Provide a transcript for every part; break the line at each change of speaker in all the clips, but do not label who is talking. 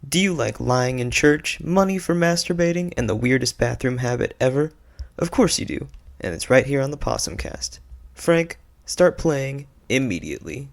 Do you like lying in church, money for masturbating, and the weirdest bathroom habit ever? Of course you do, and it's right here on the Possum Cast. Frank, start playing immediately.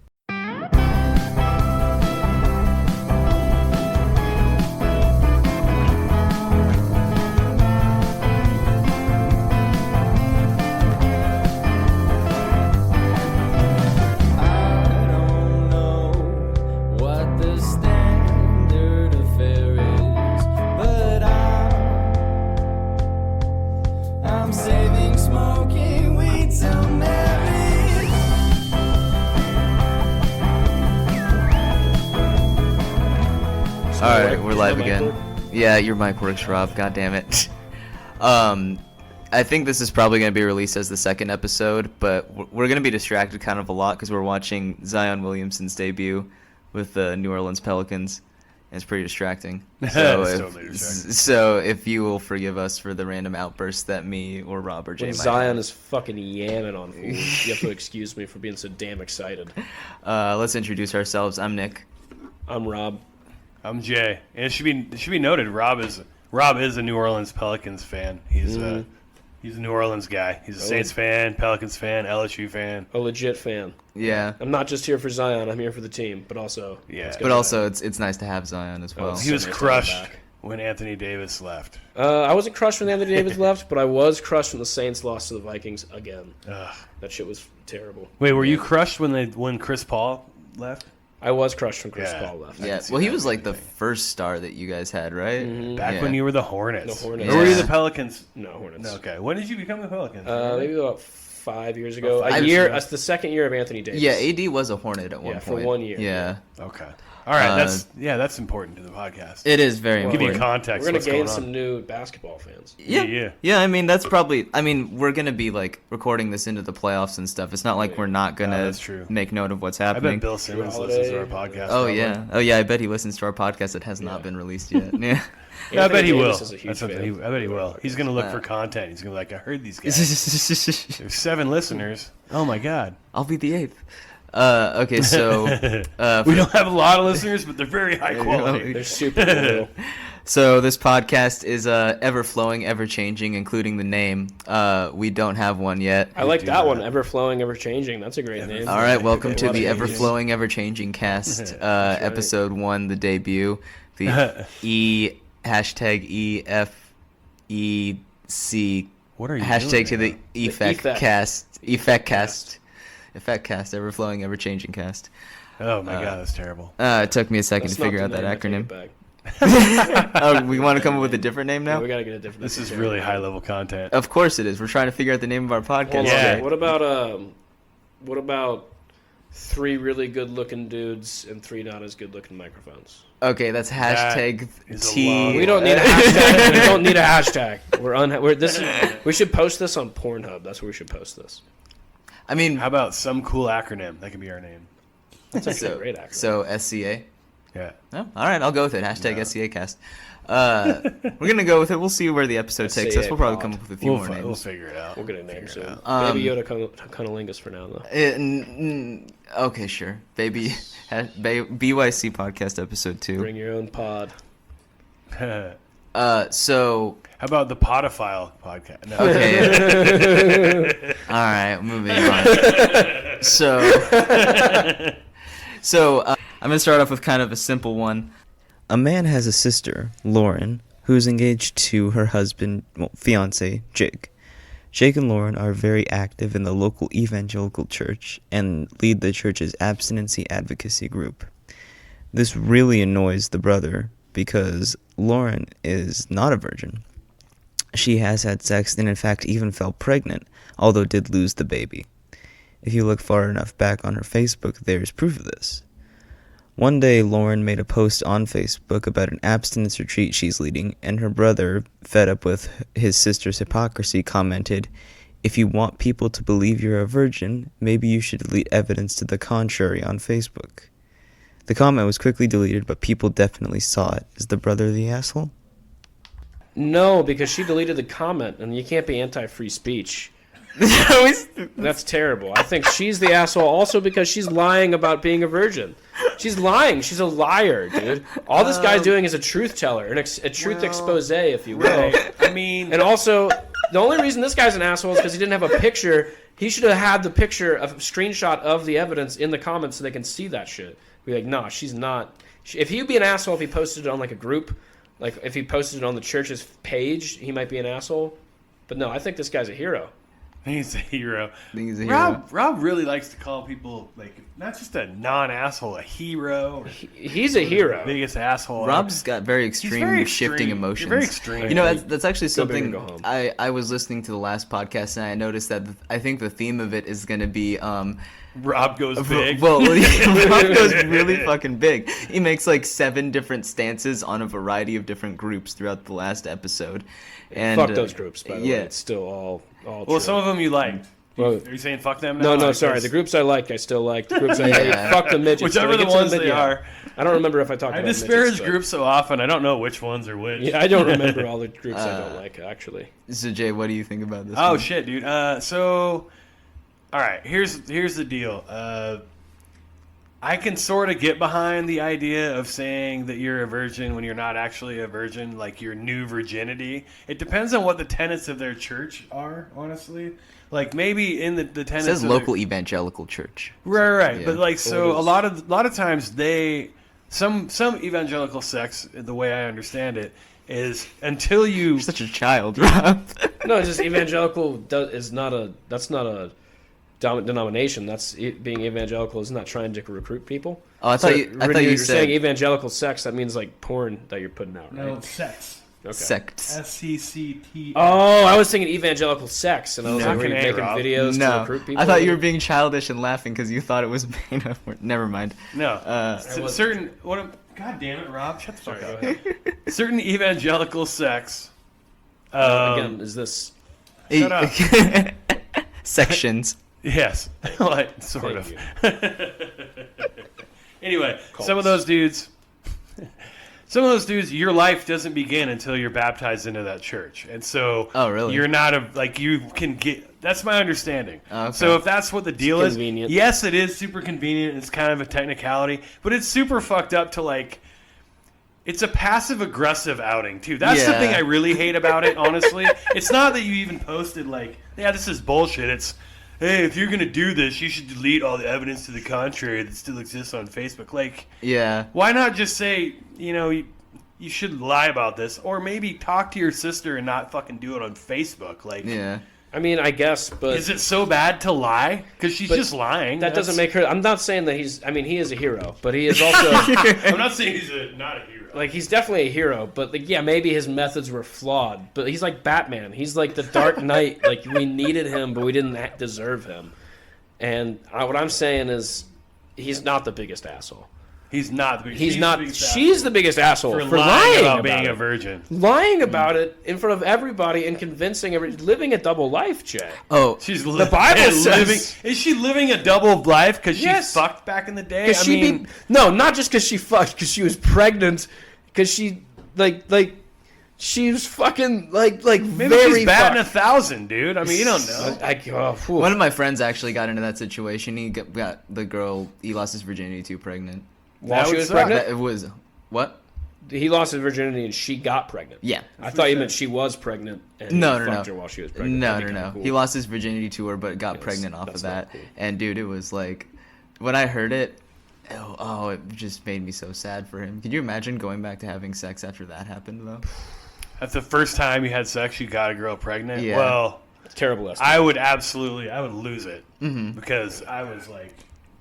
Alright, we're live again. Yeah, your mic works, Rob. God damn it. I think this is probably going to be released as the second episode, but we're going to be distracted kind of a lot because we're watching Zion Williamson's debut with the New Orleans Pelicans. And it's pretty distracting. So if you will forgive us for the random outbursts that me or Rob or Jay might
Zion
have.
is fucking yamming on food. You have to excuse me for being so damn excited.
Let's introduce ourselves. I'm Nick.
I'm Rob.
I'm Jay, and it should be noted Rob is a New Orleans Pelicans fan. He's a New Orleans guy. He's a Saints fan, Pelicans fan, LSU fan.
A legit fan.
Yeah.
I'm not just here for Zion. I'm here for the team, but also
it's nice to have Zion as well.
He was crushed when Anthony Davis left.
I wasn't crushed when Anthony Davis left, but I was crushed when the Saints lost to the Vikings again.
Ugh.
That shit was terrible.
Wait, were you crushed when Chris Paul left?
I was crushed when Chris Paul left.
Yeah, well, he was like the first star that you guys had, right?
Mm-hmm.
Back when you were the Hornets.
The Hornets.
Or were you the Pelicans?
No, Hornets.
No, okay. When did you become the Pelicans?
Maybe about 5 years ago. That's the second year of Anthony Davis.
Yeah, AD was a Hornet at one point.
For 1 year.
Yeah.
Okay. All right, that's important to the podcast.
It is very important.
Give you context.
We're going to gain some new basketball fans.
Yeah, I mean, that's probably... I mean, we're going to be, like, recording this into the playoffs and stuff. It's not like we're not going to make note of what's happening.
I bet Bill Simmons listens to our podcast.
Oh, yeah. Oh, yeah, I bet he listens to our podcast that has not been released yet. Yeah.
I bet he will.
I
bet he will. He's going to look for content. He's going to be like, I heard these guys. There's 7 listeners. Oh, my God.
I'll be the 8th. Okay, so...
we don't have a lot of listeners, but they're very high quality.
They're super cool.
So this podcast is ever-flowing, ever-changing, including the name. We don't have one yet.
I like that one, ever-flowing, ever-changing. That's a great name.
All right, welcome to the ever-flowing, ever-changing cast, episode 1, the debut. The hashtag EFEC.
What are you
hashtag
doing
to the effect cast. Effect cast, ever-flowing, ever-changing cast.
Oh my God, that's terrible.
It took me a second to figure out that acronym. We want to come up with a different name now?
Yeah, we got to get a different name.
This is really high-level content.
Of course it is. We're trying to figure out the name of our podcast.
Yeah.
What about 3 really good-looking dudes and 3 not as good-looking microphones?
Okay, that's hashtag
T.
We don't need a hashtag. We don't need a hashtag. We should post this on Pornhub. That's where we should post this.
I mean,
how about some cool acronym? That could be our name.
That's actually a great acronym.
So SCA.
Yeah.
Oh, all right, I'll go with it. Hashtag SCA cast. We're gonna go with it. We'll see where the episode takes us. We'll probably come up with a few more names.
We'll figure it out.
We'll get a name soon. Baby Yoda Cunnilingus for now, though.
Okay, sure. BYC podcast episode 2.
Bring your own pod.
So.
How about the Podophile podcast? No.
Okay. All right, moving on. So I'm going to start off with kind of a simple one.
A man has a sister, Lauren, who is engaged to her husband, fiance, Jake. Jake and Lauren are very active in the local evangelical church and lead the church's abstinency advocacy group. This really annoys the brother because Lauren is not a virgin. She has had sex and in fact even fell pregnant, although did lose the baby. If you look far enough back on her Facebook, there's proof of this. One day, Lauren made a post on Facebook about an abstinence retreat she's leading, and her brother, fed up with his sister's hypocrisy, commented, "If you want people to believe you're a virgin, maybe you should delete evidence to the contrary on Facebook." The comment was quickly deleted, but people definitely saw it. Is the brother the asshole?
No, because she deleted the comment, and you can't be anti-free speech. That's terrible. I think she's the asshole also because she's lying about being a virgin. She's lying. She's a liar, dude. All this guy's doing is a truth teller, a truth expose, if you will.
I mean,
And also, the only reason this guy's an asshole is because he didn't have a picture. He should have had the picture of a screenshot of the evidence in the comments so they can see that shit. Be like, nah, she's not. If he'd be an asshole if he posted it on like a group, like if he posted it on the church's page, he might be an asshole. But no, I think this guy's a hero.
he's a hero.
I think he's a hero.
Rob really likes to call people like not just a non-asshole, a hero.
He's a hero.
Biggest asshole.
Rob's got very extreme
very
shifting
extreme.
emotions.
You're very extreme.
You know, that's actually
Go big or
something
go home.
I was listening to the last podcast and I noticed that I think the theme of it is going to be
Rob goes big.
well, Rob goes really fucking big. He makes like 7 different stances on a variety of different groups throughout the last episode. And
Fuck those groups, by the way.
yeah.
It's still all
Well,
true.
some of them you liked.
Well,
Are you saying fuck them now?
No, sorry. The groups I like, I still like. The groups I hate,
Yeah.
fuck the midgets.
Whichever
When I
the
get to
ones they
midget-
are.
I don't remember if I talked
I
about
disparage
midgets, but-
groups so often, I don't know which ones are which.
Yeah, I don't remember all the groups I don't like, actually.
So Jay, what do you think about this?
Oh
one?
shit, dude. So, all right. Here's the deal. I can sort of get behind the idea of saying that you're a virgin when you're not actually a virgin, like your new virginity. It depends on what the tenets of their church are, honestly. Like maybe in the
It
tenets
says
of
local evangelical church.
right.
Yeah.
But like, so
Well,
a lot of times some evangelical sects, the way I understand it, is until you
You're such a child, Rob.
No, it's just evangelical that's not a denomination. That's being evangelical is not trying to recruit people.
Oh, I thought you
you're
said
saying evangelical sex. That means like porn that you're putting out, right?
no sex.
Okay.
sects.
SCCT.
Oh, I was thinking evangelical sex, and I was
No.
like, were you
Fucking A,
making
Rob.
videos to
No,
recruit people?
I thought you were being childish and laughing because you thought it was made up. Never mind.
No.
was-
Certain. God damn it, Rob! Shut the fuck
Sorry,
up.
go ahead.
Certain evangelical sects.
Again, is this?
Shut up.
Sections.
Yes, like sort
Thank
of. Anyway,
Cults.
some of those dudes, your life doesn't begin until you're baptized into that church, and so
Oh, really?
you're not you can get. That's my understanding.
Oh, okay.
So if that's what the deal is,
convenient.
yes, it is super convenient. It's kind of a technicality, but it's super fucked up to like. It's a passive aggressive outing too. That's the
Yeah.
thing I really hate about it. Honestly, it's not that you even posted like, yeah, this is bullshit. It's, hey, if you're gonna do this, you should delete all the evidence to the contrary that still exists on Facebook. Like,
Yeah.
why not just say, you should lie about this, or maybe talk to your sister and not fucking do it on Facebook. Like,
Yeah.
I mean, I guess, but
is it so bad to lie? Because she's
But
just lying.
that doesn't make her. I'm not saying that he's. I mean, he is a hero, but he is also
I'm not saying he's not a hero.
like he's definitely a hero. But like, yeah, maybe his methods were flawed. But he's like Batman. He's like the Dark Knight. Like we needed him, but we didn't deserve him. And what I'm saying is, he's not the biggest asshole.
He's not.
He's
she's
not.
the biggest
She's
asshole
the biggest asshole
for
for
lying about
about
being
it.
a virgin.
Lying about it in front of everybody and convincing living a double life, Jay.
Oh,
She's
The Bible says-
living. Is she living a double life because she
Yes.
fucked back in the day?
Because no, not just because she fucked, because she was pregnant, because she she was fucking like
maybe
very
she's batting
fucked.
1,000, dude. I mean, you don't know.
one of my friends actually got into that situation. He got the girl he lost his virginity to pregnant.
While
That
she
would
was
suck.
pregnant,
It was what?
he lost his virginity and she got pregnant.
Yeah.
I thought you meant she was pregnant and
No,
he
no,
fucked
no.
her while she was pregnant.
No,
That'd
no,
be
no.
kinda cool.
He lost his virginity to her, but got
Yes,
pregnant off
that's
of
not
that.
cool.
And dude, it was like, when I heard it, it just made me so sad for him. Could you imagine going back to having sex after that happened, though?
That's the first time you had sex, you got a girl pregnant.
Yeah.
Well,
Terrible estimate.
I would lose it
Mm-hmm.
because I was like,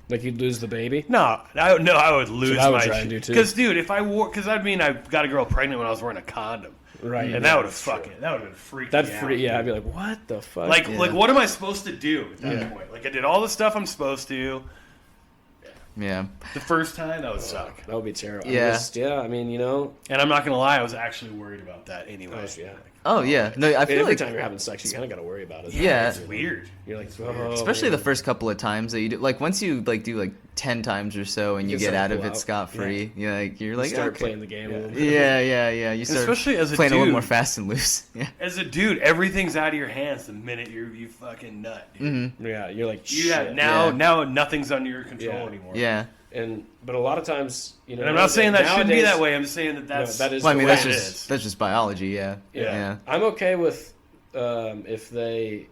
Like you'd lose the baby.
I would lose
I would
my
try
shit.
and do, too.
Because dude, if I wore, because I mean, I got a girl pregnant when I was wearing a condom,
Right.
and that would have that would have been freaky.
Yeah, I'd be like, what the fuck?
like
Yeah.
like what am I supposed to do at that
Yeah.
point? Like I did all the stuff I'm supposed to.
Yeah.
The first time that would suck.
that would be terrible.
Yeah.
I mean, you know,
And I'm not gonna lie, I was actually worried about that anyway.
yeah.
Oh, yeah. No, I feel
Every
like,
time you're having sex, you kind of got to worry about it.
yeah.
It's weird.
You're like, oh,
Especially
man.
the first couple of times that you do. Like, once you, like, do, like, 10 times or so, and you
Just
get
like
out of
pull
it
out.
scot-free. You're like,
Start
okay.
playing the game a little bit.
Yeah. You start
Especially as a
playing a little
dude.
more fast and loose. Yeah.
As a dude, everything's out of your hands the minute you fucking nut. Dude.
Yeah, you're like,
Yeah,
shit.
now nothing's under your control
Yeah.
anymore.
Yeah.
But a lot of times,
And I'm not saying that shouldn't be
nowadays-
that way. I'm just saying that that's
that is
Well, I
the
mean,
way
that's
it
just
is.
that's just biology. Yeah.
Yeah. I'm okay with if they.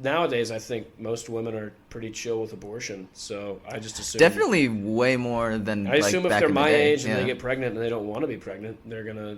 Nowadays I think most women are pretty chill with abortion, so I just assume
Definitely way more than.
I assume
like,
if
back
they're
in the
my
day.
age and
Yeah.
they get pregnant and they don't want to be pregnant, they're gonna.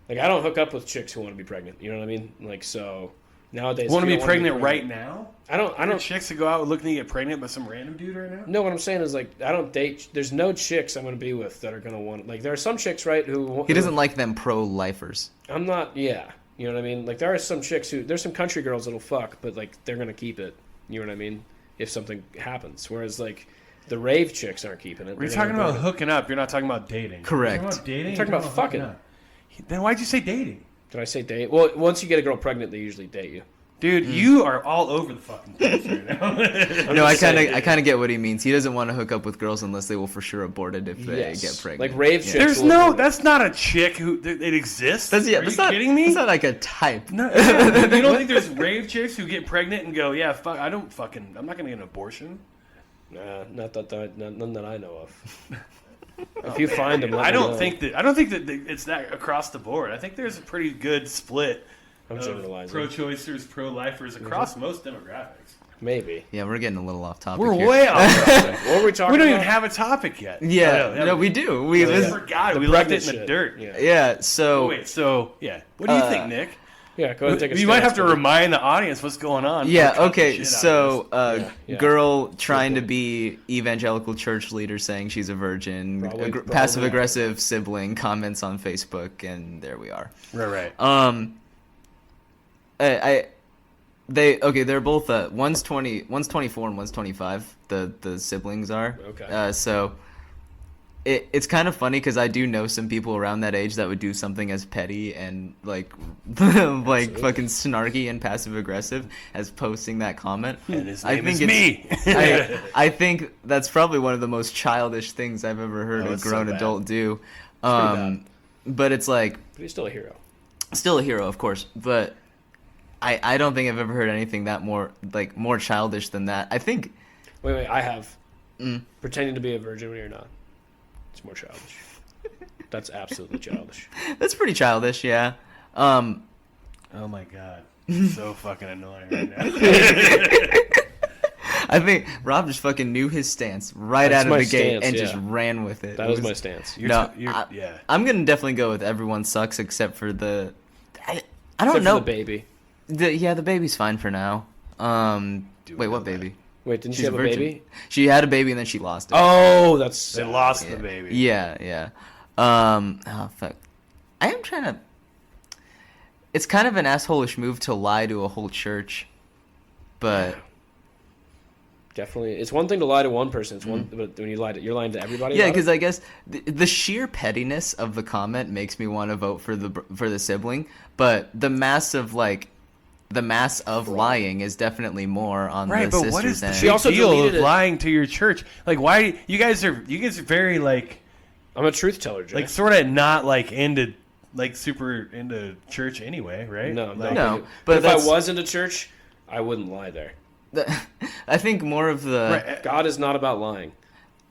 Like, I don't hook up with chicks who want to be pregnant. You know what I mean? Like, so nowadays,
want
if
to
you
be
don't wanna
pregnant right now.
I don't.
I know chicks that go out looking to get pregnant by some random dude right now.
No, what I'm saying is, like, I don't date. There's no chicks I'm going to be with that are going to want. Like, there are some chicks, right?
He doesn't like them pro-lifers.
I'm not. Yeah, you know what I mean. Like, there are some chicks who. There's some country girls that'll fuck, but like they're going to keep it. You know what I mean? If something happens, whereas like the rave chicks aren't keeping it.
We're
They're
talking
gonna
about
burn it.
hooking up. You're not talking about dating.
Correct.
You're talking about dating.
I'm talking
You're
about fucking.
hooking up. Then why'd you say dating?
Did I say date? Well, once you get a girl pregnant, they usually date you.
Dude, you are all over the fucking place right now.
No, I
just saying,
kind of get what he means. He doesn't want to hook up with girls unless they will for sure abort it if they
Yes.
get pregnant.
Like rave
Yeah.
chicks.
There's
will
no.
abort it.
That's not a chick who. It exists.
That's
Are you
not,
kidding me?
It's not like a type.
No, you don't think there's rave chicks who get pregnant and go, yeah, fuck, I'm not gonna get an abortion.
Nah, none that I know of. If you find them, let
I
me
don't
know.
think that it's that across the board. I think there's a pretty good split
I'm
of
generalizing.
pro-choicers, pro-lifers across most demographics.
Maybe.
Yeah, we're getting a little off topic
We're
here.
way off. topic.
What were we talking
We don't
about?
even have a topic yet.
Yeah,
I
no, we do. We
I
this-
forgot.
The
We left it
pregnant
in the
shit.
dirt.
Yeah.
yeah. So
Oh, wait. So yeah. What do you think, Nick?
Yeah, go ahead and take a
You might
stance,
have to
buddy.
remind the audience what's going on.
yeah,
Cut the
okay.
shit out of
So
this.
Yeah.
girl trying to be evangelical church leader saying she's a virgin.
Probably-
Passive aggressive sibling comments on Facebook, and there we are.
right.
They're both one's 24 and one's 25. The siblings are.
Okay.
So it's kind of funny because I do know some people around that age that would do something as petty and like like fucking snarky and passive aggressive as posting that comment.
And his
I
name
think
is
it's-
me.
I think that's probably one of the most childish things I've ever heard
Oh,
a
it's so
grown
bad.
adult do.
pretty
But it's like
But he's still a hero.
still a hero, of course, but I don't think I've ever heard anything that more childish than that. I think
Wait, I have. Pretending to be a virgin when you're not. It's more childish. That's absolutely childish.
that's pretty childish, yeah.
Oh my god. So fucking annoying right now.
I think Rob just fucking knew his stance right
That's
out of
my
the gate
stance,
and
yeah.
just ran with it.
That
It
was my stance.
No,
yeah.
I'm gonna definitely go with everyone sucks except for the. I don't
Except
know.
for the baby.
The baby's fine for now. Wait, what baby?
Wait, didn't she
She's
have a
virgin.
baby?
She had a baby and then she lost it.
Oh, that's
They
sad.
lost the baby.
Yeah. Oh fuck. I am trying to. It's kind of an asshole-ish move to lie to a whole church, but
Definitely, it's one thing to lie to one person. It's one, but when you're lying to everybody.
yeah,
about
because
it?
I guess the sheer pettiness of the comment makes me want to vote for the sibling, but the mass of lying is definitely more on
Right,
the
but what is
sister's
the
end.
She also
deal of
deleted it.
lying to your church? Like, why you guys are very like
I'm a truth teller, Jay.
sort of not like super into church anyway, right?
No,
Like,
No,
but
but
if
that's-
I was into church, I wouldn't lie there.
I think more of the.
Right.
God is not about lying.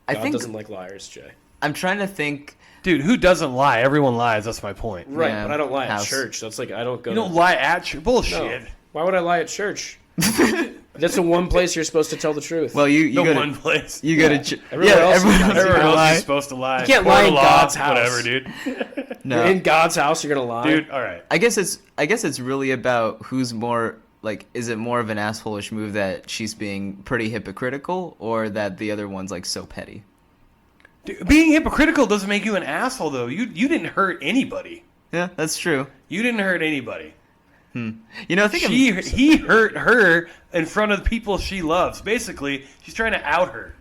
I
God
think
doesn't like liars, Jay.
I'm trying to think.
Dude, who doesn't lie? Everyone lies. That's my point.
Right,
Yeah,
but I don't lie
house.
at church. That's like I don't go.
You
to-
don't lie at church. Bullshit.
No. Why would I lie at church? That's the one place you're supposed to tell the truth.
Well, you
The
go
one
to
place.
you go to ch-
Everywhere else is
everyone
not.
Everywhere else
lie.
is supposed to lie.
You can't
Court
lie
of
in
law,
God's house.
Whatever, dude.
No.
You're in God's house, you're gonna lie.
Dude, all right.
I guess it's really about who's more like. Is it more of an asshole-ish move that she's being pretty hypocritical, or that the other one's like so petty?
Dude, being hypocritical doesn't make you an asshole, though. You didn't hurt anybody.
Yeah, that's true.
You didn't hurt anybody.
You know, I think
He hurt her in front of the people she loves. Basically, she's trying to out her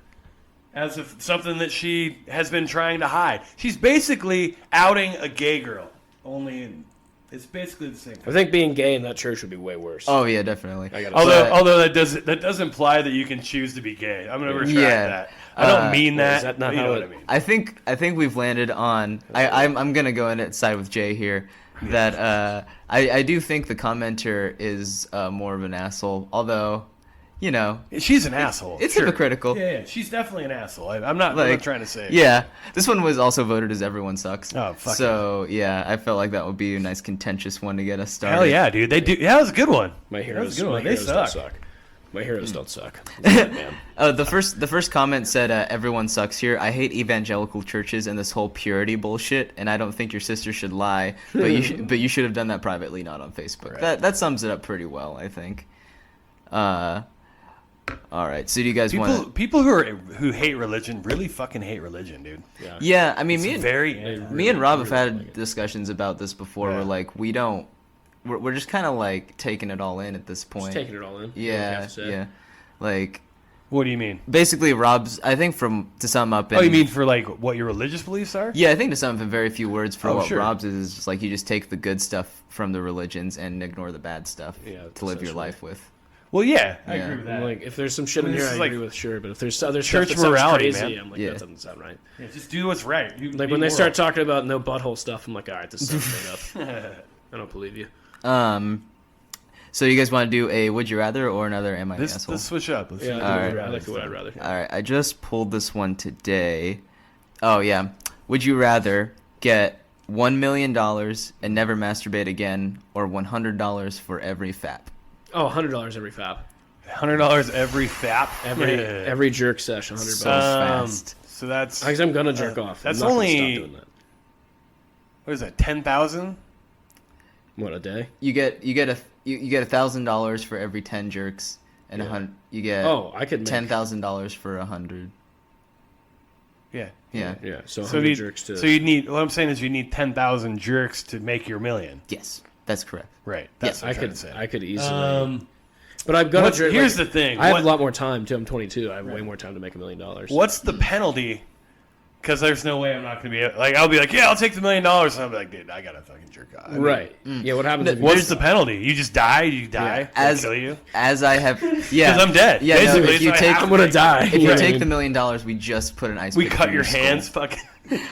as if something that she has been trying to hide. She's basically outing a gay girl, only It's basically the same
I
thing.
think being gay in that church would be way worse.
Oh yeah, definitely.
I gotta
Although that does imply that you can choose to be gay. I'm gonna retract
Yeah.
that. I don't mean
well,
that.
is that not
but you
how
know
it-
what I mean.
I think we've landed on. I'm gonna go in at side with Jay here. That I do think the commenter is more of an asshole. Although, you know,
She's an asshole.
it's
sure.
hypocritical.
Yeah, she's definitely an asshole. I'm not trying to say.
Yeah, this one was also voted as everyone sucks.
Oh, fuck
So yeah, I felt like that would be a nice contentious one to get us started.
Hell yeah, dude. They do. Yeah, that was a good one.
My
That
heroes,
was a good
my
one. They
heroes don't
suck.
suck. My heroes don't suck. Man.
The first comment said, "Everyone sucks here. I hate evangelical churches and this whole purity bullshit. And I don't think your sister should lie, but you should have done that privately, not on Facebook."
Right.
That sums it up pretty well, I think. All right. So do you guys want?
People who hate religion really fucking hate religion, dude.
Yeah.
Yeah, I mean,
It's
me and
very
me and Rob have
really
had
like it.
discussions about this before.
Yeah.
Where like we're just kind of like taking it all in at this point.
Just taking it all in.
Yeah, yeah. Like
What do you mean?
basically, Rob's. I think to sum up.
Oh, you mean for like what your religious beliefs are?
Yeah, I think to sum up in very few words for
Oh,
what
sure.
Rob's is just like you just take the good stuff from the religions and ignore the bad stuff
Yeah,
to live your
essentially.
life with.
Well, yeah, I
Yeah.
agree with
I'm
that.
like, if there's some shit in
This
here,
is
I
like
agree with, sure. But if there's other
church
stuff that
morality,
sounds crazy,
man.
I'm like,
Yeah.
that doesn't sound right.
Yeah, just do what's right. You
Like
be
when they
moral.
start talking about no butthole stuff, I'm like, all right, this sounds made up. I don't believe you.
So you guys want to do a would you rather or another am I an asshole?
Let's switch up. Let's
Yeah,
do
All
I,
right.
do I like the what I'd rather.
All right, I just pulled this one today. Oh yeah, would you rather get $1 million and never masturbate again, or $100 for every fap?
Oh, $100 every fap.
$100 every fap.
Every jerk session, $100
So
bucks.
fast.
So that's
Because I'm gonna jerk off.
that's
I'm not gonna
only-
stop doing that.
what is that? 10,000?
What, a day?
You get $1,000 for every 10 jerks, and you get
I could make
$10,000 for 100.
Yeah.
Yeah.
Yeah, so
So
100
you
jerks to.
so you need. What I'm saying is you need 10,000 jerks to make your million.
Yes, that's correct.
Right. That's what
I
I'm trying
could,
to say.
I could easily. But I've got to jerk.
Here's the thing.
I have a lot more time too. I'm 22. I have way more time to make $1 million.
What's the penalty? Because there's no way I'm not going to be like, I'll be like, yeah, I'll take the $1 million. And I'll be like, dude, I got to fucking jerk off. I mean,
Right. Yeah. What happens? If you
What's the penalty? You just die? You die?
As
They kill you?
as I have, yeah,
Because I'm dead.
Yeah, no,
Basically,
if you
so I
take-
have
I'm gonna
make-
die.
if you
Right.
take the $1 million, we just put an ice.
We
pick
cut
through
your
skull.
hands. Fucking.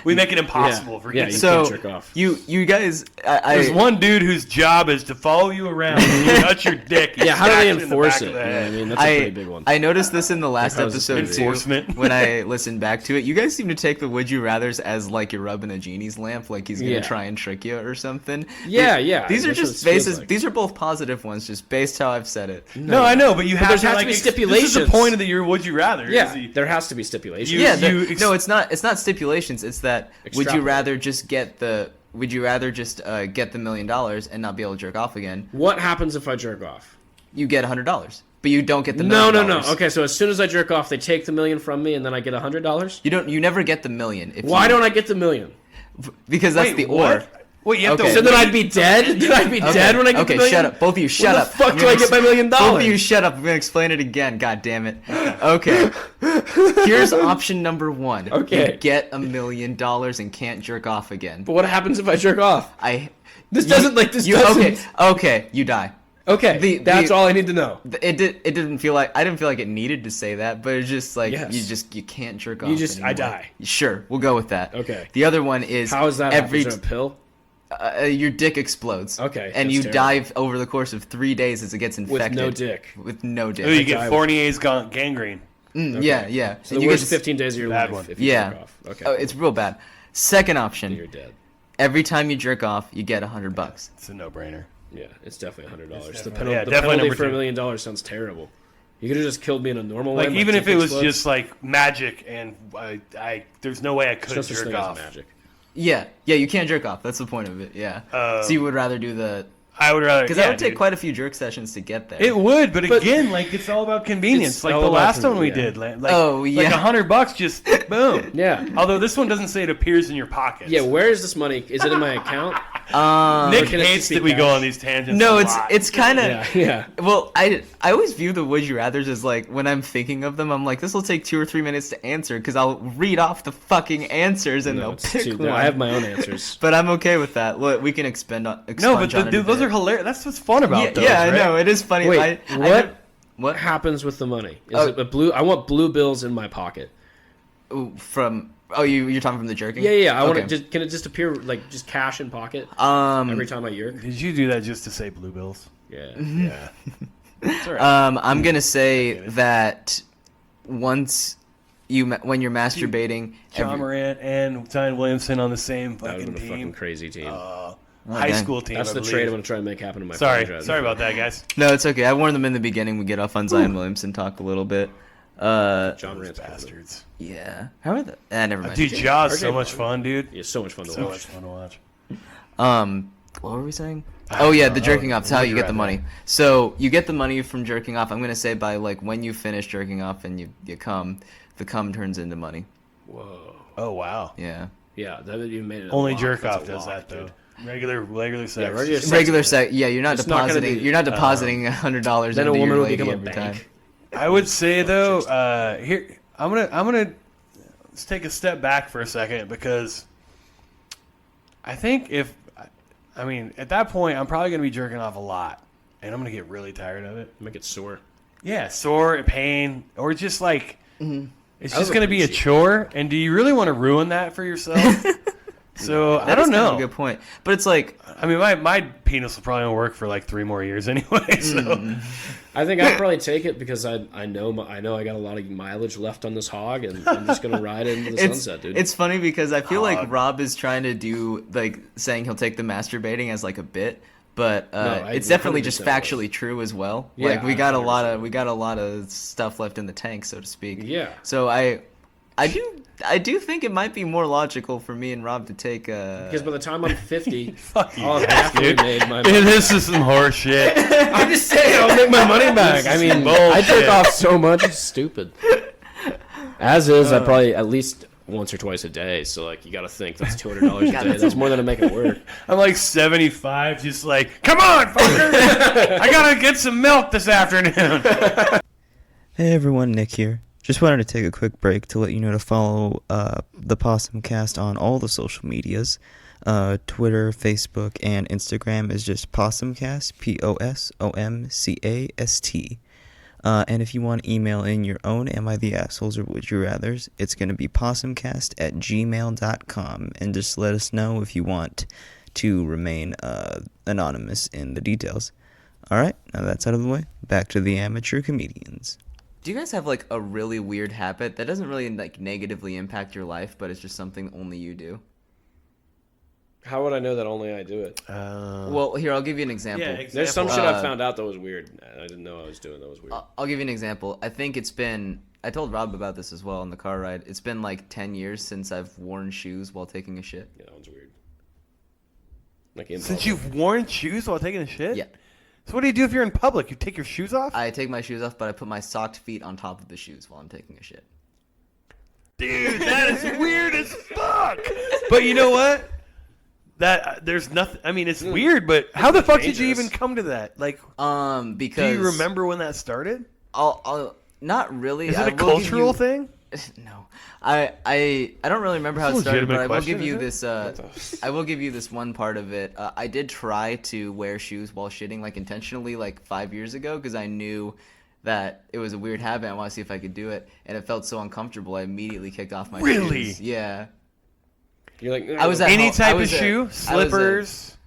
We make it impossible for
Yeah,
you.
you
So
can't jerk off.
you guys,
There's one dude whose job is to follow you around and you touch your dick.
Yeah. How do they
smack in the
enforce
back
it?
of the
You know what I
head.
mean, that's a pretty big one.
I noticed this in the last
Like, how's this
episode
gonna be?
too.
Enforcement.
When I listened back to it, you guys seem to take the would you rather's as like you're rubbing a genie's lamp, like he's gonna
Yeah.
try and trick you or something.
Yeah, yeah,
These are
that's what
just
it feels
bases.
like.
These are both positive ones, just based how I've said it.
No, I know, but you have
there
to
has to
like,
be
This is the
stipulations.
point of the your would you rather.
Yeah.
is
There has to be stipulations.
You-
Yeah,
you
it's not. It's not stipulations. It's that would you
Extrapolate.
rather just get the would you rather just get the $1 million and not be able to jerk off again?
What happens if I jerk off?
You get $100, but you don't get the $1
No,
million.
no, no. Okay, so as soon as I jerk off, they take the $1 million from me, and then I get $100.
You don't. You never get the $1 million.
Why don't I get the $1 million?
Because that's
Wait,
the
what?
or.
Wait, you have
Okay.
to.
So then
wait.
I'd be dead? Then I'd be dead when I get the $1
Okay,
million?
shut up. Both of you, shut
Where
up.
the fuck
I'm
do I
gonna
get my $1 million?
Both of you, shut up. I'm gonna explain it again. God damn it. Okay. Here's option number one.
Okay.
You get $1 million and can't jerk off again.
But what happens if I jerk off? This doesn't.
Okay. Okay. You die.
Okay, that's all I need to know.
It didn't feel like I didn't feel like it needed to say that, but it's just like
Yes.
you can't jerk off.
You just- I
anymore.
die.
Sure, we'll go with that.
Okay.
The other one is
How is that?
every
Is there a pill?
your dick explodes.
Okay,
And
that's
you
terrible.
die over the course of 3 days as it gets
With
infected.
no dick.
With no dick.
Oh, you
die
get
with-
Fournier's gangrene.
Mm, Yeah, yeah.
So
And
the
you
worst
get
15 days of your
Bad
life
one.
if you
Yeah.
jerk off. Okay.
Oh, it's real bad. Second option.
You're dead.
Every time you jerk off, you get $100.
It's a no-brainer.
Yeah, it's definitely $100.
It's
The,
definitely- yeah,
the
definitely
penalty
number
for $1
two.
million sounds terrible. You could have just killed me in a normal way.
Like
my
even if
dick
it was
explodes.
just like magic, and I there's no way I could
There's no such
jerk
thing as
off.
magic.
Yeah, you can't jerk off. That's the point of it. Yeah. So you would rather do the
I would rather
because
yeah,
that would take
dude.
quite a few jerk sessions to get there.
It would, but
But-
again, like it's all about convenience.
It's
Like
all
the
about
last one we
convenience,
did, like
Oh, yeah.
like $100 just boom.
Yeah.
Although this one doesn't say it appears in your pockets.
Yeah, where is this money? Is it in my account?
Nick
can it
hates
just be
that we go
cash?
on these tangents.
No,
a
it's
lot.
it's kind of
Yeah.
Well, I always view the would you rather's as like when I'm thinking of them, I'm like this will take 2 or 3 minutes to answer because I'll read off the fucking answers and
No,
they'll
it's
pick
too,
one.
I have my own answers.
But I'm okay with that. Look, we can expunge
No, but
on it a
those
bit.
are hilarious. That's what's fun about
Yeah,
those.
yeah,
right?
I know it is funny.
Wait,
What
what happens with the money? Is
Oh.
it a blue? I want blue bills in my pocket.
Ooh, from? Oh, you're talking from the jerking?
Yeah. I want
Okay.
it. Just, can it just appear like just cash in pocket
Um,
every time I yerk?
Did you do that just to say blue bills?
Yeah.
Yeah. It's all right.
I'm gonna say that once when you're masturbating,
John Morant and Zion Williamson on the same
That would
fucking
have been a fucking
team.
crazy team.
High
dang.
school team.
That's
I
the
believe.
trade I'm gonna try and make happen in my
Sorry
franchise.
about that, guys.
no, it's okay. I warned them in the beginning. We get off on Zion Williamson talk a little bit.
John
Those
Morant's
bastards.
Yeah. How are the? Never mind.
Dude, Jaw's so
RJ
much fun, dude.
Yeah, so much fun to
So
watch.
much fun to watch.
What were we saying? Oh yeah, the jerking off. That's how
would
you
you
get the
rather?
money. So you get the money from jerking off. I'm gonna say by like when you finish jerking off and you come, the cum turns into money.
Whoa.
Oh wow.
Yeah.
Yeah, that you made it. a
Only
lock.
jerk
That's
off
a
does
lock,
that though.
dude.
Regular sex.
Yeah, regular sex.
Regular sex. Yeah, you're not
It's not gonna
depositing.
be-
You're not depositing $100
Then a
into
woman
your
will
lady
become a
every
bank.
time.
I would say though, here I'm gonna let's take a step back for a second because I think at that point I'm probably gonna be jerking off a lot and I'm gonna get really tired of it.
Make it sore.
Yeah, sore and pain, or just like it's
I
just
would
gonna be a
appreciate-
chore. And do you really want to ruin that for yourself? So I
That
don't
is kind of
know.
a good point. But it's like
I mean, my penis will probably work for like 3 more years anyway. So
I think I'd probably take it because I know I got a lot of mileage left on this hog, and I'm just gonna ride it into the sunset, dude.
It's funny because I feel like Rob is trying to do like saying he'll take the masturbating as like a bit, but
I
it's definitely just
100% was.
factually true as well.
Yeah,
like we got a
100%.
lot of stuff left in the tank, so to speak.
Yeah.
So I do think it might be more logical for me and Rob to take
because by the time I'm 50,
fuck you,
I'll have
guys,
halfway
dude.
made my money.
This is some horse shit.
I'm just saying, I'll make my money back. I mean, I jerk off so much, it's stupid. As is, I probably at least once or twice a day. So like, you got to think that's $200 a day. That's more than I make it work.
I'm like 75, just like, come on, fucker! I gotta get some milk this afternoon.
Hey everyone, Nick here. Just wanted to take a quick break to let you know to follow the Possum Cast on all the social medias. Twitter, Facebook, and Instagram is just Possumcast, POSOMCAST. And if you want to email in your own Am I the Assholes or Would You Rathers, it's going to be possumcast@gmail.com. And just let us know if you want to remain anonymous in the details. Alright, now that's out of the way. Back to the amateur comedians.
Do you guys have like a really weird habit that doesn't really like negatively impact your life, but it's just something only you do?
How would I know that only I do it?
Well, here I'll give you an example.
Yeah,
There's some shit
Uh,
I found out that was weird. I didn't know I was doing. That was weird.
I'll give you an example. I think it's been. I told Rob about this as well on the car ride. It's been like 10 years since I've worn shoes while taking a shit.
Yeah, that one's weird. Like in
Since
public.
you've worn shoes while taking a shit?
Yeah.
So what do you do if you're in public? You take your shoes off?
I take my shoes off, but I put my socked feet on top of the shoes while I'm taking a shit.
Dude, that is weird as fuck. But you know what? That there's nothing. I mean, it's weird, but how the fuck did you
dangerous.
even come to that? Like,
Because
do you remember when that started?
I'll not really.
Is it
I
a
will give
cultural
you-
thing?
No, I don't really remember how
It's a
it started, but I will
legitimate
give you
question,
this. I will give you this one part of it. I did try to wear shoes while shitting, like intentionally, like 5 years ago, because I knew that it was a weird habit. I want to see if I could do it, and it felt so uncomfortable. I immediately kicked off my
Really?
shoes. Yeah,
You're like,
I was at
Any
home-
type
I
of
was at-
shoe,
I was at-
slippers.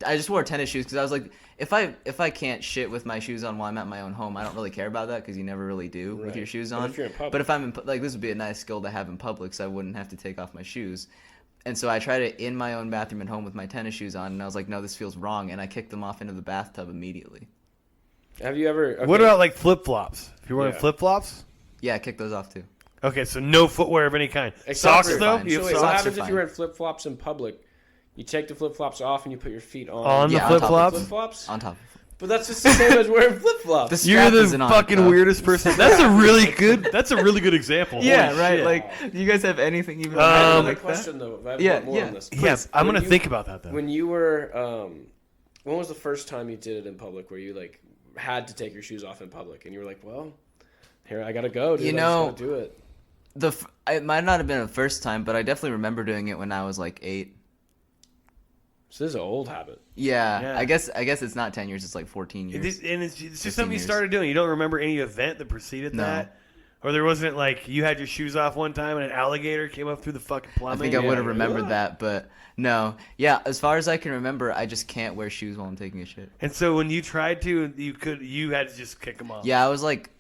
I just wore tennis shoes because I was like, if I can't shit with my shoes on while I'm at my own home, I don't really care about that because you never really do with
Right.
your shoes
But
on.
if you're in public-
But if I'm in, like, this would be a nice skill to have in public, so I wouldn't have to take off my shoes. And so I tried it in my own bathroom at home with my tennis shoes on, and I was like, no, this feels wrong, and I kicked them off into the bathtub immediately.
have you ever? Okay.
What about like flip flops? If you're wearing
Yeah.
flip flops,
Yeah, I kicked those off too.
okay, so no footwear of any kind.
Except
Socks
for-
though.
fine.
You
So
have
wait,
socks
what
are
happens if
fine.
you're wearing flip flops in public? You take the flip flops off and you put your feet on
On the
Yeah, on
flip
top of
flops.
flip flops.
On top.
But that's just the same as wearing flip flops.
The
You're
strap
the
isn't on it,
fucking
though.
weirdest person. That's a really good example.
Yeah,
Holy
right.
shit.
Like, do you guys have anything even
I have
like
a question
that?
though. I have
Yeah,
more
yeah.
on this.
yeah, I'm
When
gonna
you-
think about that though.
When you were, when was the first time you did it in public where you like had to take your shoes off in public and you were like, well, here I gotta go, dude.
You
I
know,
just gotta do it.
It might not have been the first time, but I definitely remember doing it when I was like 8.
So this is an old habit.
Yeah,
Yeah.
I guess it's not 10 years. It's like 14 years.
It's just
15
something you
years.
started doing. You don't remember any event that preceded
No.
that, or there wasn't like you had your shoes off one time and an alligator came up through the fucking
I
plumbing.
think I would have
Yeah.
remembered that, but no. Yeah, as far as I can remember, I just can't wear shoes while I'm taking a shit.
And so when you tried to, you had to just kick them off.
Yeah, I was like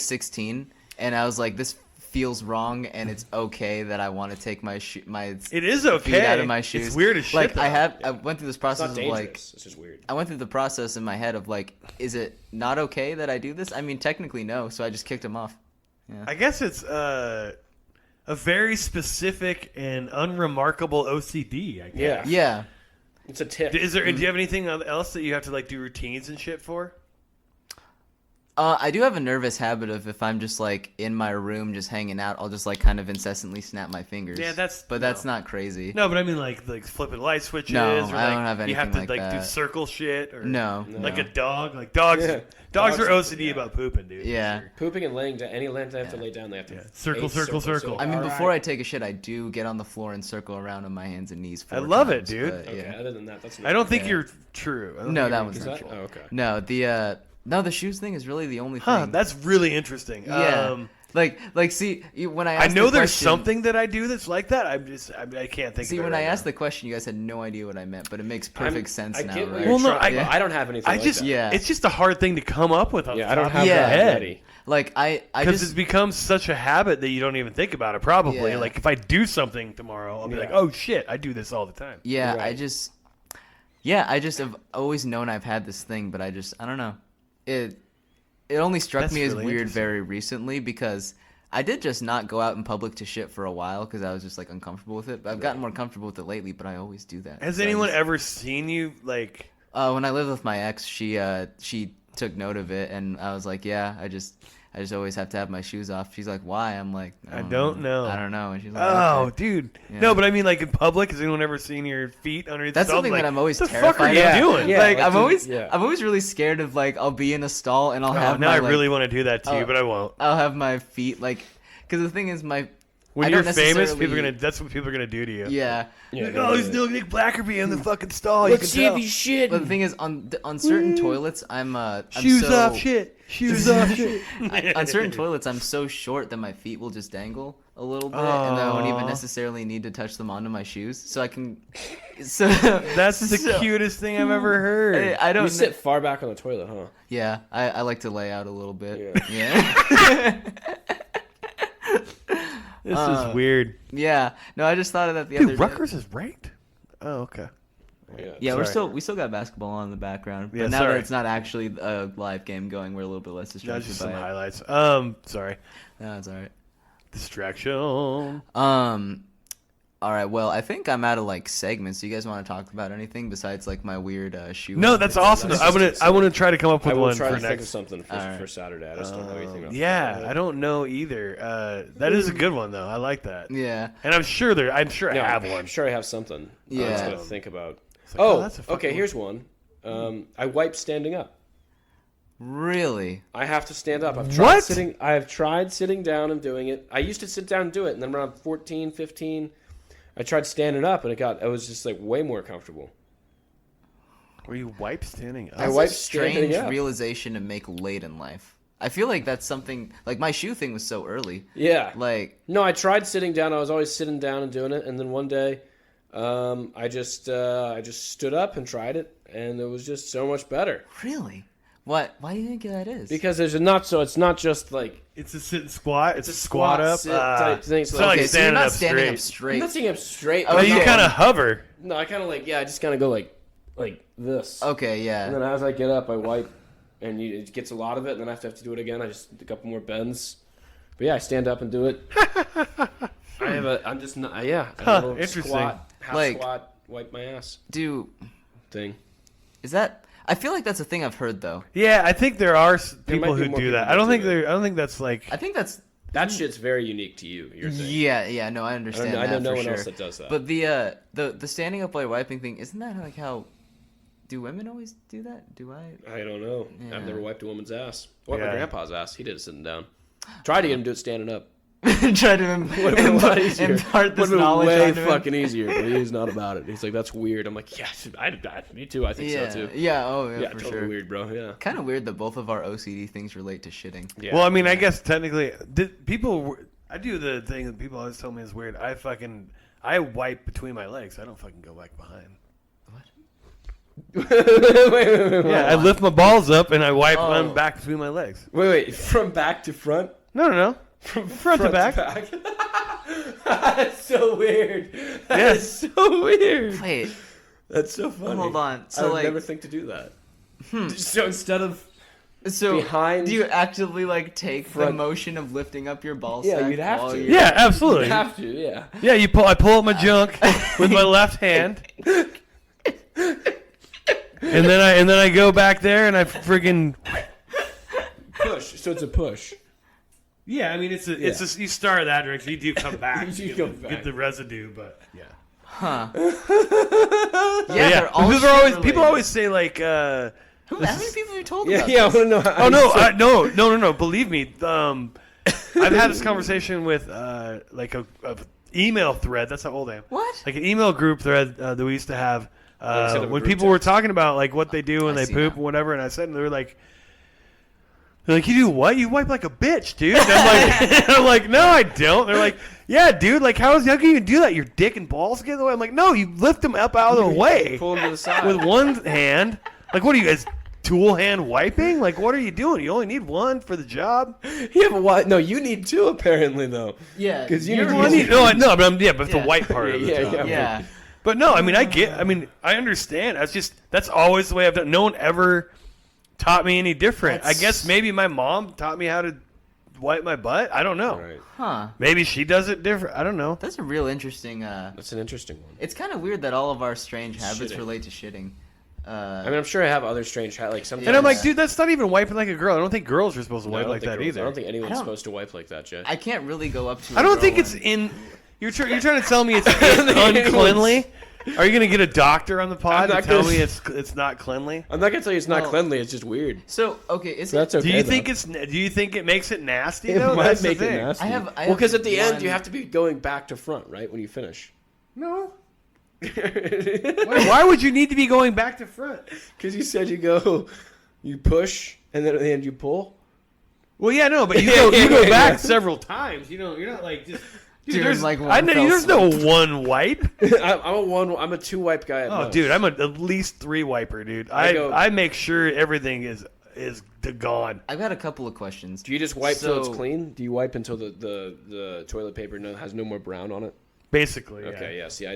16, and I was like, this feels wrong, and it's okay that I want to take my
It is okay.
feet out of my shoes.
It's weird as shit.
Like
though.
I went through this
It's
process
not
of
dangerous.
like.
It's just weird.
I went through the process in my head of like, is it not okay that I do this? I mean, technically no, so I just kicked him off.
I guess it's a very specific and unremarkable OCD. I guess.
Yeah.
Yeah.
It's a tip.
Do you have anything else that you have to like do routines and shit for?
I do have a nervous habit of if I'm just like in my room just hanging out, I'll just like kind of incessantly snap my fingers.
Yeah, that's
not crazy.
No, but I mean like flipping light switches.
No,
or
I don't
like,
have
You have
anything
to
like
like do
that.
circle shit or
No.
like
no.
a dog. Like dogs.
Yeah.
Dogs are
Dogs-
OCD about pooping, dude.
Yeah.
For sure.
Pooping and laying down. Any land they have to lay down, they have to.
Yeah. Circle,
eight
circle,
circles.
circle.
I mean,
All
before
right.
I take a shit, I do get on the floor and circle around on my hands and knees. 4
I love it,
times,
dude.
but,
Okay.
yeah.
Other than that, that's.
I don't think
Yeah.
you're true. I don't
No,
think
that
you're
one's
Is
not
that?
true.
Oh, okay.
No, the shoes thing is really the only thing.
Huh, that's really interesting.
yeah. Like, see, when I
I
asked
know
the
there's
question-
something that I do that's like that. I can't think
See,
of it
when
right
I asked
now.
the question, you guys had no idea what I meant, but it makes perfect sense
I
now,
get what
right?
you're
Well, no,
trying-
I-
I don't have anything.
I
like
just,
that.
Yeah.
it's just a hard thing to come up with. On
Yeah,
the
I don't
top
have
of your
Yeah.
that
head.
ready.
Like I
Because
just
it's become such a habit that you don't even think about it. Probably,
Yeah.
like if I do something tomorrow, I'll be
Yeah.
like, "Oh shit, I do this all the time."
yeah,
You're
I
right.
just have always known I've had this thing, but I don't know. It only struck
That's
me as
really
weird
interesting.
very recently because I did just not go out in public to shit for a while because I was just like uncomfortable with it. But I've gotten more comfortable with it lately, but I always do that.
Has
So I
anyone
just-
ever seen you like?
when I lived with my ex, she took note of it, and I was like, yeah, I just always have to have my shoes off. She's like, why? I'm like,
I don't know.
I don't know. And she's like,
Oh,
okay.
dude.
Yeah.
No, but I mean, like in public, has anyone ever seen your feet underneath?
That's
the
something
like,
that I'm always
what the fuck are
terrified
you
of.
doing?
Yeah.
Like
like,
I'm always
yeah.
I'm always really scared of like I'll be in a stall and I'll
Oh,
have
now
my,
I
like,
really want to do that to you,
oh.
but I won't.
I'll have my feet like because the thing is my
When
I
you're
don't
famous,
necessarily-
people are gonna. That's what people are gonna do to you.
yeah.
Yeah,
Like,
yeah,
oh,
yeah,
there's
yeah.
no Nick Blackerby in the fucking stall.
Let's
you
see
can
if
tell.
he's shit.
But the thing is on certain toilets I'm
Shoes
so,
off, shit. Shoes off, shit.
on certain toilets I'm so short that my feet will just dangle a little bit and I won't even
Aw.
necessarily need to touch them onto my shoes so I can so
That's the
so-
cutest thing I've ever heard.
I don't
You sit far back on the toilet, huh?
Yeah, I like to lay out a little bit.
Yeah.
Yeah.
This is weird.
Yeah. No, I just thought of that the other
Dude,
day.
Rutgers is ranked. Oh, okay.
Yeah,
Sorry.
we still got basketball on in the background. But
Yeah,
now
sorry.
that it's not actually a live game going, we're a little bit less
That's
distracted
just
by
some
it.
highlights. Sorry.
No, it's all right.
Distraction.
All right. Well, I think I'm out of like segments. Do you guys want to talk about anything besides like my weird shoe?
No, that's awesome.
That's
I want to try to come up
I
with
will
one
try
for
to think of
next.
something for,
Alright.
for Saturday. I just don't know anything about.
Yeah, I don't know either. That is a good one though. I like that.
Yeah.
And I'm sure I
No,
have
I'm
one.
sure I have something. I'm
Yeah.
just gonna think about.
like, oh,
oh,
that's a fucking
okay.
one.
Here's one. I wipe standing up.
Really?
I have to stand up. I've tried
What?
sitting. I've tried sitting down and doing it. I used to sit down and do it, and then around 14, 15, I tried standing up, and it was just like way more comfortable.
Where you wipe standing up.
I
That's
wipe
a strange
standing up.
realization to make late in life. I feel like that's something like my shoe thing was so early.
Yeah.
Like
No, I tried sitting down. I was always sitting down and doing it, and then one day, I just stood up and tried it, and it was just so much better.
really? What? Why do you think that is?
Because there's it's not just like
It's a sit and squat. It's
a
a squat
squat,
up.
sit type thing.
It's
So
not like
okay, so you're
standing
not
up
standing
straight.
up straight.
I'm not sitting up straight.
Oh,
but
No,
Okay.
you kind of hover.
No, I kind of like I just kind of go like this.
Okay, yeah.
And then as I get up, I wipe, and it gets a lot of it. And then I have to do it again. I just do a couple more bends. But yeah, I stand up and do it. I'm just not. Yeah, a
Huh,
little
interesting.
Squat, half
Like-
squat, wipe my ass
Do
thing.
is that? I feel like that's a thing I've heard though.
Yeah, I think there are
There
people
might be
who
more
do
people
that.
that
I don't
do
think
it.
there. I don't think that's like.
I think that's
That shit's very unique to you. You're saying.
yeah. No, I understand.
I know
that
no
for
one
sure.
else that does that.
But the standing up while wiping thing, isn't that like how? Do women always do that? Do I?
I don't know.
Yeah.
I've never wiped a woman's ass. Wiped my
Yeah.
grandpa's ass. He did it sitting down. Tried to get him to do it standing up.
Try to
Would have been a lot easier.
impart this
Would have been
knowledge
way
onto him.
fucking easier, but he's not about it. He's like, that's weird. I'm like, yeah, me too. I think
Yeah,
so too.
yeah, oh yeah,
Yeah,
for
totally
sure.
weird, bro. Yeah.
Kind of weird that both of our OCD things relate to shitting.
Yeah.
Well, I mean, I guess technically, I do the thing that people always tell me is weird. I wipe between my legs. I don't fucking go back behind.
wait.
Yeah, I lift my balls up and I wipe them back between my legs.
Wait. From back to front?
No. From front to back.
That's so weird. That
Yes.
is so weird.
Wait,
That's so funny.
hold on.
I
So
would
like,
never think to do that. So instead of
so
behind-
do you actively like take the
front-
motion of lifting up your ball
Yeah,
sack
you'd have
while
to.
you're-
Yeah, absolutely.
you have to, yeah.
Yeah, I pull up my junk with my left hand, and then I go back there and I friggin'
Push. So it's a push.
yeah. I mean, it's you start that direction, you do come back,
You go back.
get the residue, but yeah.
Huh.
But
Yeah, they're all
because people
shit-related.
always say like.
How many people have you told
Yeah,
about
yeah. I
this?
want to know. How
Oh no! Believe me, I've had this conversation with like a email thread. That's how old I am.
What?
Like an email group thread that we used to have
instead of a
when
group
people were
text.
talking about like what they do when
I
they
see
poop
now.
and whatever. And I said, and they're like, you do what? You wipe like a bitch, dude. And I'm like, no, I don't. They're like, yeah, dude. Like, how can you do that? Your dick and balls get in the way. I'm like, no, you lift them up out of the way
Pull him to the side.
with one hand. Like, what are you guys? Tool hand wiping? Like, what are you doing? You only need one for the job.
Yeah, but why? No, you need two apparently though.
Yeah,
'Cause you
you're-
need-
Well, but it's the
Yeah.
white part of the
Yeah,
job.
yeah.
Yeah.
But no, I mean, I understand. That's always the way I've done. No one ever taught me any different.
That's-
I guess maybe my mom taught me how to wipe my butt. I don't know.
Right.
Huh.
Maybe she does it different. I don't know.
That's a real interesting.
That's an interesting one.
It's kind of weird that all of our strange habits
Shitting.
relate to shitting.
I mean, I'm sure I have other strange like sometimes.
And I'm like,
Yeah.
dude, that's not even wiping like a girl. I don't think girls are supposed to
No, I
wipe
don't
like
think
that
girls-
either.
I don't think anyone's
I don't-
supposed to wipe like that, Jay.
I can't really go up to.
I
a
don't
girl
think it's
and-
in. You're trying to tell me it's uncleanly. Are you gonna get a doctor on the pod
I'm
to
not
tell
gonna-
me it's not cleanly?
I'm not gonna tell you it's not
Well-
cleanly. It's just weird.
So okay, is
So that's
it?
okay.
Do you
though.
think Do you think it makes it nasty?
It
though?
might
That's the
make it
thing.
nasty.
I have
well, because at the end
one-
you have to be going back to front, right? When you finish.
No. Why would you need to be going back to front?
Because you said you push, and then at the end you pull.
Well, yeah, no, but you go back several times. You're not like just. Dude,
Doing
there's,
like one
I know,
fell
there's no one wipe.
I'm a two wipe guy. At
Oh,
most.
dude, I'm at least 3 wiper, dude.
I
I make sure everything is gone.
I've got a couple of questions.
Do you just wipe till it's
So-
clean? Do you wipe until the toilet paper has no more brown on it?
Basically.
Okay, yeah. See,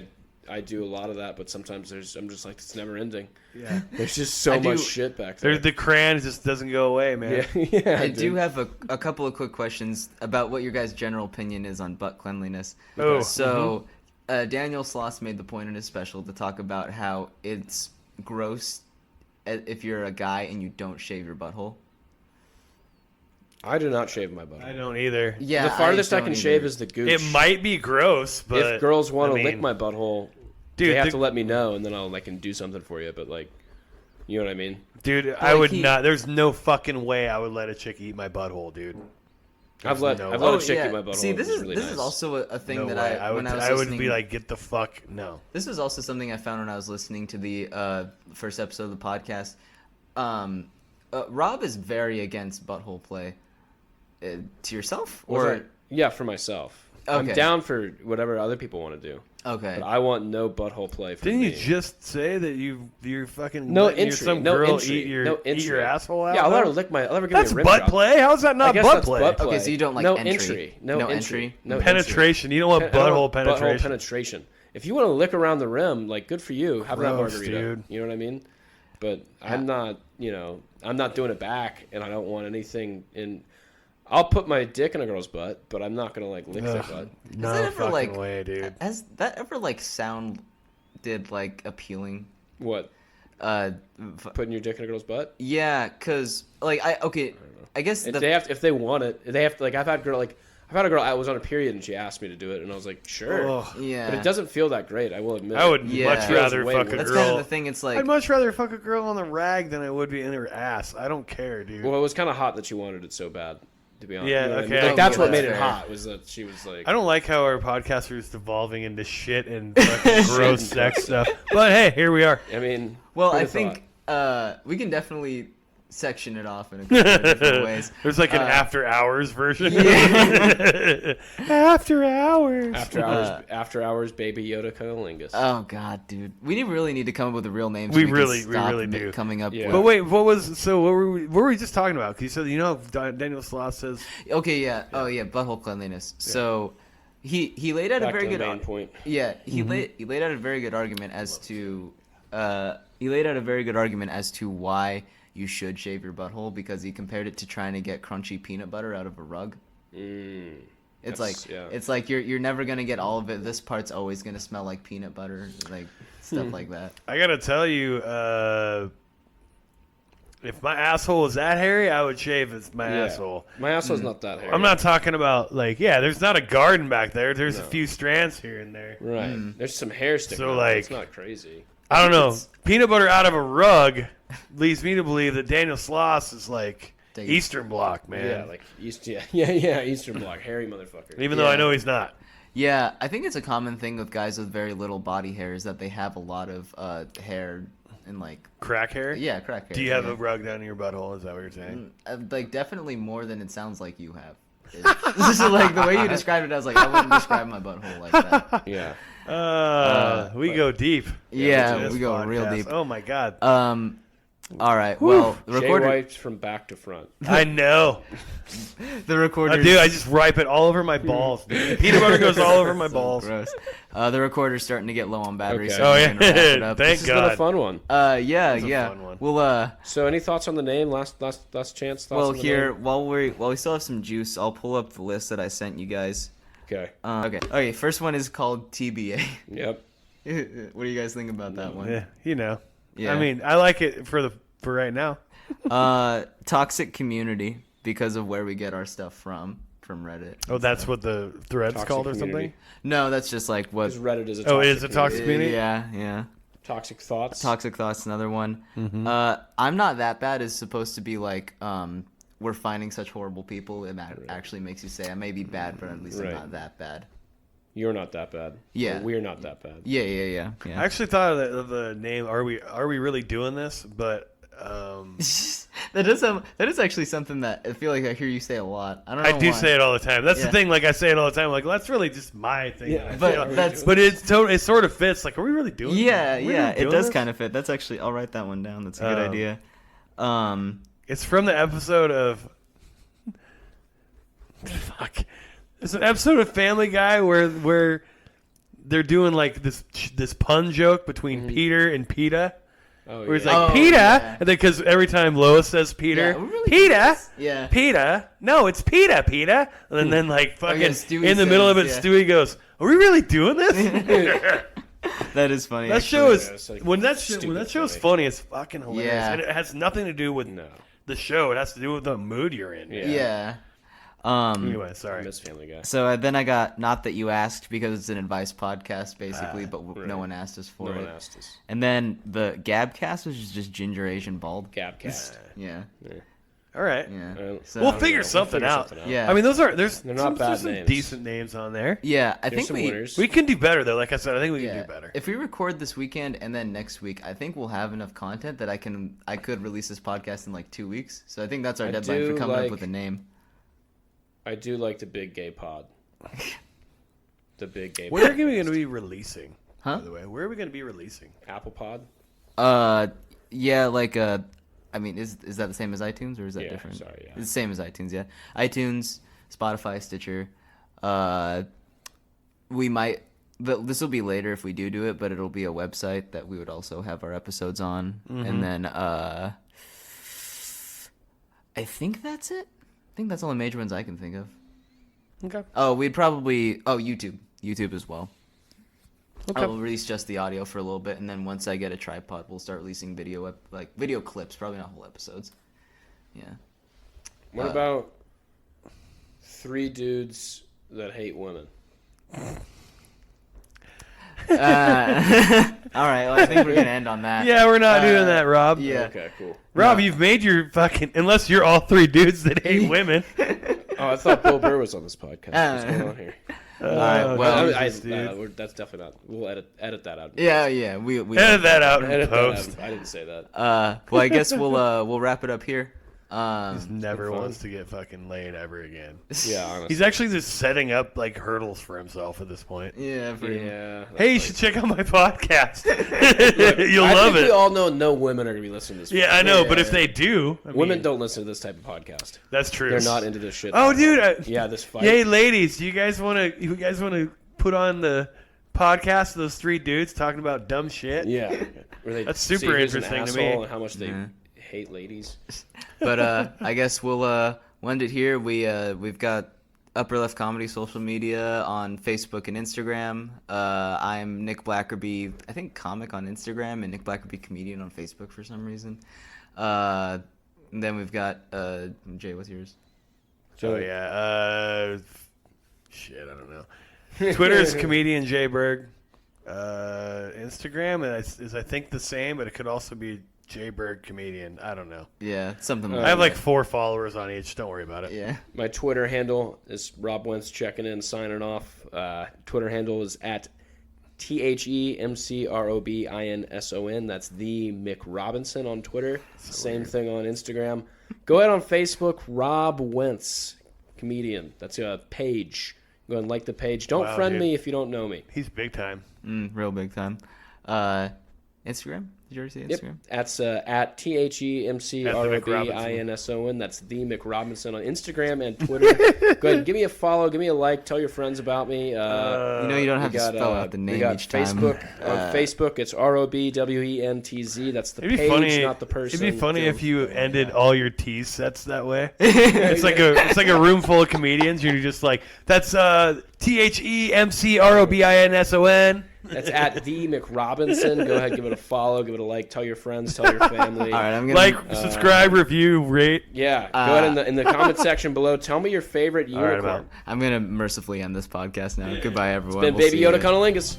I do a lot of that, but sometimes I'm just like, it's never ending.
Yeah.
There's just so
I do-
much shit back there.
There's the crayon just doesn't go away, man.
yeah, yeah.
I
dude.
do have a couple of quick questions about what your guys' general opinion is on butt cleanliness.
Oh,
So, Daniel Sloss made the point in his special to talk about how it's gross if you're a guy and you don't shave your butthole.
I do not shave my butt.
I don't either.
Yeah,
the farthest I
don't
can
either.
shave is the gooch.
It might be gross, but
if girls want to
I
lick
mean,
my butthole,
dude,
they have
the-
to let me know, and then I'll can do something for you. But like, you know what I mean?
Dude, I would
he-
not. There's no fucking way I would let a chick eat my butthole, dude.
I've
There's
let
no
I've
way.
let a chick eat my butthole.
See, this
It was
is
really
this
nice.
is also a thing
No
that
way. I would.
when I was
I would
listening,
be like, get the fuck no.
This was also something I found when I was listening to the first episode of the podcast. Rob is very against butthole play. To yourself, or
yeah, for myself. I'm
Okay.
down for whatever other people want to do,
okay?
but I want no butthole play. From
Didn't you
me.
just say that you're fucking
No
letting
entry.
some
No
girl
entry.
eat your
No
eat your
entry.
asshole out?
Yeah, I'll let her
though?
lick my. I'll let her give
That's
me a rim
butt
job.
play. How's that
I
not
guess
butt
that's
play?
butt play.
Okay, so you don't like
no
entry.
No
No
entry.
entry?
No
Penetration. You don't want
entry. I
butthole
want
penetration.
Butthole penetration. If you want to lick around the rim, like good for you. Have that
Gross,
margarita.
dude.
You know what I mean? But I'm not. I'm not doing it back, and I don't want anything in. I'll put my dick in a girl's butt, but I'm not gonna like lick their
Ugh,
butt.
no
Has that ever,
fucking
like-
way, dude.
Has that ever like sounded like appealing?
What? Putting your dick in a girl's butt.
Yeah, cause like I guess
They have to, if they want it. They have to, like I've had a girl I was on a period and she asked me to do it and I was like sure.
Oh,
yeah,
But it doesn't feel that great. I will admit.
I would
Yeah.
much rather
Way
fuck a
worse.
that's
girl.
kind of the thing. It's like
I'd much rather fuck a girl on the rag than I would be in her ass. I don't care, dude.
Well, it was kind of hot that she wanted it so bad. To be honest.
Yeah,
You know what I mean?
okay.
Like that's
Yeah,
what made
that's
it
fair.
hot was that she was like.
I don't like how our podcast is devolving into shit and fucking gross sex stuff. But hey, here we are.
I mean.
well,
who'd
I
have
think we can definitely section it off in a couple of different ways.
There's like an after hours version.
Yeah.
After hours.
After hours, baby Yoda cunnilingus.
Oh god, dude, we really need to come up with a real name.
We
can
really
stop
do.
coming up.
Yeah.
with...
But wait, what were we just talking about? 'Cause you said, you know, Daniel Sloss says,
Okay, yeah. Oh yeah, butthole cleanliness. So he laid out
Back
a very
to the
good
main point.
Yeah, he laid out a very good argument as to why you should shave your butthole, because he compared it to trying to get crunchy peanut butter out of a rug. It's like you're never gonna get all of it. This part's always gonna smell like peanut butter, like stuff like that.
I gotta tell you, if my asshole was that hairy, I would shave my asshole.
My asshole's not that hairy.
I'm not talking about like, there's not a garden back there. There's a few strands here and there.
Right. There's some hair sticking
So,
out.
like-
It's not crazy.
I don't know. Peanut butter out of a rug leads me to believe that Daniel Sloss is like
Dang.
Eastern Bloc, man.
Yeah, like Eastern Bloc, hairy motherfucker.
Even though I know he's not.
Yeah, I think it's a common thing with guys with very little body hair is that they have a lot of hair and like
Crack hair?
crack hair.
Do you have a rug down in your butthole? Is that what you're saying?
Like definitely more than it sounds like you have. This is like the way you described it. I was like, I wouldn't describe my butthole like that.
Yeah.
We go deep.
Yeah,
into this
we go real
podcast.
deep.
Oh my god.
All right. Well, the
Jay
recorder.
wipes from back to front.
I know.
The recorder.
Dude, I just wipe it all over my balls. Dude. Peanut butter goes all over my balls.
Gross. The recorder's starting to get low on battery.
Okay.
So
Oh
we're
yeah.
gonna wrap it up.
Thank
This has been a
God.
fun one.
Yeah.
a fun one.
Well,
So, any thoughts on the name? Last chance. Thoughts
well,
on the
here
name?
while we still have some juice, I'll pull up the list that I sent you guys.
Okay.
Okay. First one is called TBA.
Yep.
What do you guys think about that one?
Yeah, you know.
Yeah.
I mean, I like it for right now.
Toxic community, because of where we get our stuff from Reddit.
Oh, that's what the thread's
Toxic
called or
community.
something?
No, that's just like what.
Because Reddit is a
Oh,
toxic
it is a toxic community?
Yeah.
Toxic thoughts.
Toxic thoughts, another one.
Mm-hmm.
I'm not that bad is supposed to be like we're finding such horrible people, and that actually makes you say I may be bad, but at least
Right.
I'm not that bad.
You're not that bad.
Yeah.
Or we're not that bad.
Yeah.
I actually thought of the name. Are we really doing this? But
that is actually something that I feel like I hear you say a lot. I don't know.
I do
why.
say it all the time. That's
Yeah.
the thing. Like I say it all the time. Like, well, that's really just my thing.
Yeah,
that I
but
say.
that's-
But it sort of fits. Like, are we really doing?
Yeah,
this? Are we
yeah,
really
it
doing
does
this?
kind of fit. That's actually I'll write that one down. That's a good idea.
It's from the episode of. Fuck. It's an episode of Family Guy where they're doing like this pun joke between Peter and PETA.
Oh,
Where he's
yeah.
like,
Oh,
PETA!
yeah.
And then because every time Lois says Peter,
Yeah, we're really
PETA!
Yeah.
PETA! No, it's PETA! And then like fucking
Stewie
in the middle of it,
says, yeah.
Stewie goes, are we really doing this?
That is funny.
That
actually.
show is,
Yeah, it's like
when that
stupid
show's
funny.
funny, it's fucking hilarious.
Yeah.
And it has nothing to do with
No.
the show. It has to do with the mood you're in.
Yeah.
Yeah.
Anyway,
I
sorry.
miss Family Guy.
So then I got not that you asked because it's an advice podcast basically, but
right.
no one asked us for
No
it.
one asked us.
And then the Gabcast, which is just Ginger Asian Bald.
Gabcast.
Yeah.
All right.
Yeah.
So,
We'll
I don't
figure
know.
something out.
Yeah.
I mean, there's
They're not bad
some
names.
decent names on there.
Yeah, I
There's
think
some
we
winners.
We can do better though. Like I said, I think we can
yeah.
do better.
If we record this weekend and then next week, I think we'll have enough content that I could release this podcast in like 2 weeks. So I think that's our
I
deadline for
do
coming up
like-
with a name.
I do like the big gay pod. The big gay
Where are
pod.
we going to be releasing?
Huh?
By the way, where are we going to be releasing?
Apple Pod?
Yeah, like I mean, is that the same as iTunes or is that
Yeah,
different?
sorry, yeah.
It's the same as iTunes, yeah. iTunes, Spotify, Stitcher. We might. This will be later if we do it, but it'll be a website that we would also have our episodes on, and then I think that's it. I think that's all the major ones I can think of.
Okay.
Oh, we'd probably YouTube as well.
Okay.
I'll release just the audio for a little bit, and then once I get a tripod, we'll start releasing video clips, probably not whole episodes. Yeah.
What about 3 dudes that hate women?
All right, well, I think we're gonna end on that.
Yeah, we're not doing that, Rob.
Yeah.
Okay, cool.
Rob, you've made your fucking... Unless you're all 3 dudes that hate women.
Oh, I thought Bill Burr was on this podcast. What's going on here?
All right, well,
That's definitely not. We'll edit that out.
yeah, we
Edit that out in
Edit that
post.
out. I didn't say that.
well, I guess we'll wrap it up here.
He never wants to get fucking laid ever again.
Yeah, honestly.
He's actually just setting up like hurdles for himself at this point.
Yeah.
Yeah.
Hey, you should check out my podcast. You'll
I
love
think
it.
we all know no women are going to be listening to this.
Yeah, I know, but if they do,
Women don't listen to this type of podcast.
That's true.
They're not into this shit.
Oh, dude.
Yeah, this fight.
Yay, ladies! You guys want to put on the podcast of those 3 dudes talking about dumb shit?
Yeah. Where they
That's
see
super
who's an
interesting to me.
asshole and how much they hate ladies.
But I guess we'll end it here. We've got Upper Left Comedy social media on Facebook and Instagram. I'm Nick Blackerby, I think comic on Instagram, and Nick Blackerby comedian on Facebook for some reason. And then we've got Jay. What's yours?
Oh yeah. Shit, I don't know. Twitter is comedian Jay Berg. Instagram is I think the same, but it could also be Jay Berg comedian. I don't know.
Yeah, something like
I have like 4 followers on each. Don't worry about it.
Yeah.
My Twitter handle is Rob Wentz checking in, signing off. Twitter handle is at THEMCROBINSON. That's the Mick Robinson on Twitter. Same thing on Instagram. Go ahead on Facebook, Rob Wentz comedian. That's a page. Go ahead and like the page. Don't
Wow,
friend
dude.
me if you don't know me.
He's big time.
Real big time. Instagram? Did you already say
Yep.
Instagram?
That's at THEMCROBINSON. That's the Mick Robinson on Instagram and Twitter. Go ahead, give me a follow, give me a like, tell your friends about me.
You don't have to spell out the name
we got
each time.
Facebook. On Facebook, it's ROBWENTZ. That's the
It'd be
page,
funny.
not the person.
It'd be funny if you ended all your T sets that way. it's like a room full of comedians. You're just like, that's THEMCROBINSON.
That's at the Mick Robinson. Go ahead, give it a follow, give it a like, tell your friends, tell your family.
All right, I'm gonna
Like, subscribe, review, rate.
Yeah, go ahead in the comment section below. Tell me your favorite
All right,
unicorn.
I'm gonna mercifully end this podcast now. Goodbye, everyone.
Been
We'll
Baby
see
Yoda
you.
Cunnilingus.